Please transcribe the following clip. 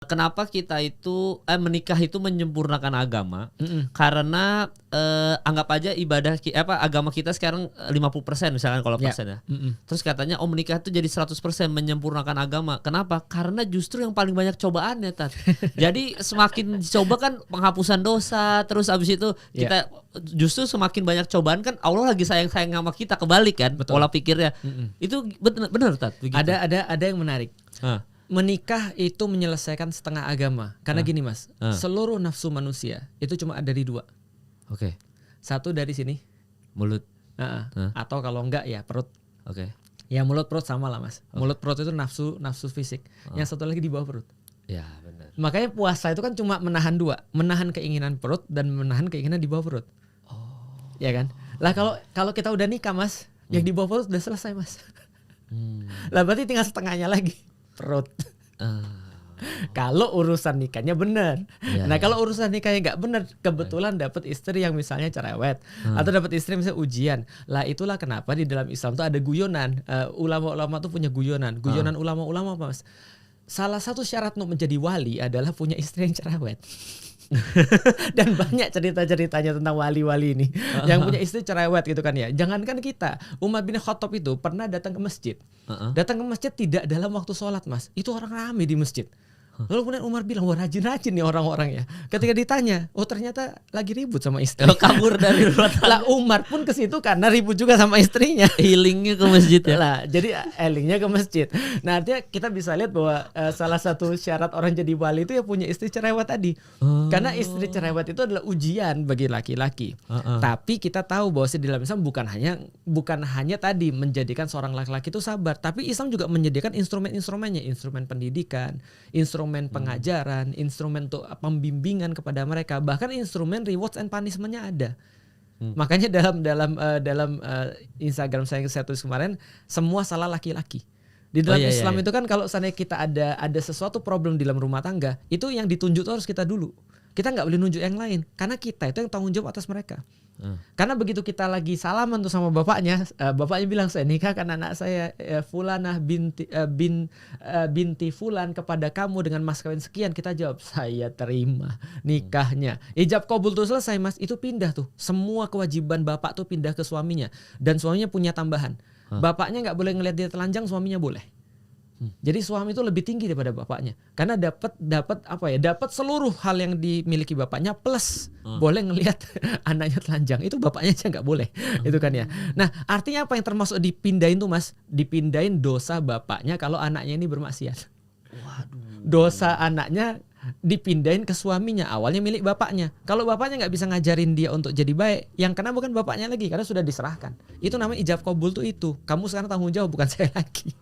Kenapa kita itu menikah itu menyempurnakan agama? Karena anggap aja agama kita sekarang 50% misalkan kalau persen ya. Terus katanya menikah itu jadi 100% menyempurnakan agama. Kenapa? Karena justru yang paling banyak cobaannya, Tat. Jadi semakin dicoba kan penghapusan dosa, terus abis itu kita justru semakin banyak cobaan kan Allah lagi sayang-sayang sama kita, kebalik kan. Betul. Pola pikirnya. Itu benar, Tat, begitu. Ada yang menarik. Menikah itu menyelesaikan setengah agama. Karena gini Mas, seluruh nafsu manusia itu cuma ada di 2. Oke. Satu dari sini, Mulut. atau kalau enggak ya perut. Oke. Ya mulut perut sama lah Mas. Mulut perut itu nafsu fisik. Yang satu lagi di bawah perut. Ya benar. Makanya puasa itu kan cuma menahan 2, menahan keinginan perut dan menahan keinginan di bawah perut. Ya kan? Lah kalau kita udah nikah Mas, yang di bawah perut udah selesai Mas. Lah berarti tinggal setengahnya lagi. Perut. Kalau urusan nikahnya benar. Nah kalau urusan nikahnya nggak benar, kebetulan dapat istri yang misalnya cerewet, atau dapat istri misalnya ujian. Lah itulah kenapa di dalam Islam tuh ada guyonan. Ulama-ulama tuh punya guyonan. Guyonan ulama-ulama apa Mas? Salah satu syarat untuk menjadi wali adalah punya istri yang cerewet. Dan banyak cerita-ceritanya tentang wali-wali ini yang punya istri cerewet gitu kan ya. Jangankan kita, Umar bin Khattab itu pernah datang ke masjid. Datang ke masjid tidak dalam waktu sholat Mas. Itu orang ramai di masjid. Lalu kemudian Umar bilang, wah rajin-rajin nih orang-orang ya. Ketika ditanya, ternyata lagi ribut sama istri. Kabur dari rumah tangga. Lah Umar pun ke situ karena ribut juga sama istrinya. Healingnya ke masjid ya. Lah, jadi healingnya ke masjid. Nah artinya kita bisa lihat bahwa salah satu syarat orang jadi wali itu ya punya istri cerewet tadi. Karena istri cerewet itu adalah ujian bagi laki-laki. Tapi kita tahu bahwa di dalam Islam bukan hanya tadi menjadikan seorang laki-laki itu sabar, tapi Islam juga menyediakan instrumen-instrumennya, instrumen pendidikan, instrumen pengajaran, instrumen untuk pembimbingan kepada mereka, bahkan instrumen rewards and punishment-nya ada. Makanya dalam Instagram saya tulis kemarin, semua salah laki-laki. Di dalam Islam itu kan kalau seandainya kita ada sesuatu problem di dalam rumah tangga, itu yang ditunjuk harus kita dulu. Kita nggak boleh nunjuk yang lain, karena kita itu yang tanggung jawab atas mereka. Karena begitu kita lagi salaman tuh sama bapaknya bilang saya nikahkan anak saya Fulanah binti Fulan kepada kamu dengan mas kawin sekian, kita jawab saya terima nikahnya. Ijab kabul tuh selesai Mas, itu pindah tuh semua kewajiban bapak tuh pindah ke suaminya, dan suaminya punya tambahan. Bapaknya nggak boleh ngelihat dia telanjang, suaminya boleh. Jadi suami itu lebih tinggi daripada bapaknya karena dapat seluruh hal yang dimiliki bapaknya plus boleh ngelihat anaknya telanjang. Itu bapaknya aja nggak boleh. Itu kan ya. Nah artinya apa yang termasuk dipindahin tuh Mas? Dipindahin dosa bapaknya kalau anaknya ini bermaksiat. Dosa anaknya dipindahin ke suaminya, awalnya milik bapaknya. Kalau bapaknya nggak bisa ngajarin dia untuk jadi baik, yang kena bukan bapaknya lagi karena sudah diserahkan. Itu namanya ijab kabul tuh itu. Kamu sekarang tanggung jawab, bukan saya lagi.